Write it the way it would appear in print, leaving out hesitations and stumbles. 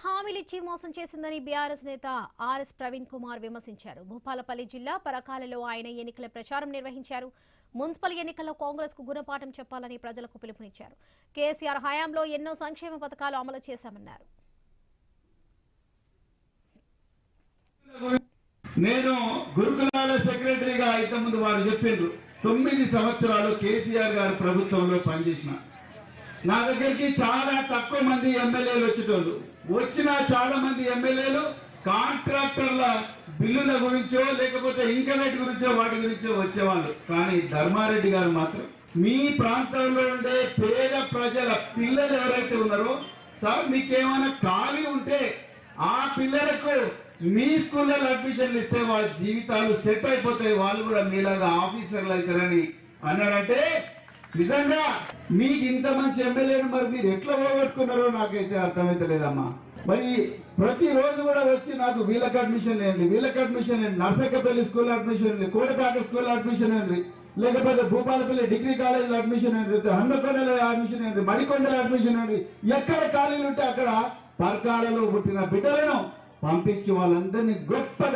హామీలిచ్చి మోసం చేసిందని బీఆర్ఎస్ నేత ఆర్ఎస్ ప్రవీణ్ కుమార్ విమర్శించారు. భూపాలపల్లి జిల్లా పరకాలలో ఆయన ఎన్నికల ప్రచారం నిర్వహించారు. మున్సిపల్ ఎన్నికల్లో కాంగ్రెస్ కు గుణపాఠం చెప్పాలని ప్రజలకు పిలుపునిచ్చారు. కేసీఆర్ హయాంలో ఎన్నో సంక్షేమ పథకాలు అమలు చేశామన్నారు. నేను గురుకులాల సెక్రటరీగా అయితే ముందు వారు చెప్పారు 9 సంవత్సరాలు కేసీఆర్ గారి ప్రభుత్వంలో పనిచేసిన. నా దగ్గరికి చాలా తక్కువ మంది ఎమ్మెల్యేలు వచ్చేటోళ్ళు. వచ్చిన చాలా మంది ఎమ్మెల్యేలు కాంట్రాక్టర్ల బిల్లుల గురించో లేకపోతే ఇంకనెట్ గురించో వాటి గురించో వచ్చేవాళ్ళు. కానీ ధర్మారెడ్డి గారు మాత్రం మీ ప్రాంతంలో ఉండే పేద ప్రజల పిల్లలు ఎవరైతే ఉన్నారో, సార్ మీకేమైనా ఖాళీ ఉంటే ఆ పిల్లలకు మీ స్కూళ్ళలో అడ్మిషన్లు ఇస్తే వాళ్ళ జీవితాలు సెట్ అయిపోతాయి, వాళ్ళు కూడా మీలాగా ఆఫీసర్లు అవుతారని అన్నాడంటే, నిజంగా మీకు ఇంత మంచి ఎమ్మెల్యేను మరి మీరు ఎట్లా పోగొట్టుకున్నారో నాకైతే అర్థమైతే లేదమ్మా. మరి ప్రతిరోజు కూడా వచ్చి నాకు వీళ్ళకి అడ్మిషన్ ఏంటి, వీళ్ళకి అడ్మిషన్ ఏంటి, నర్సక్కపల్లి స్కూల్ అడ్మిషన్ ఏంటి, కోటపాక స్కూల్ అడ్మిషన్ ఏంటి, లేకపోతే భూపాలపల్లి డిగ్రీ కాలేజీలో అడ్మిషన్ ఏంటి, హన్మకొండలో అడ్మిషన్ ఏంటి, మడికొండలో అడ్మిషన్ ఏంటి, ఎక్కడ ఖాళీలు ఉంటే అక్కడ పర్కాలలో పుట్టిన బిడ్డలను పంపించి వాళ్ళందరినీ గొప్ప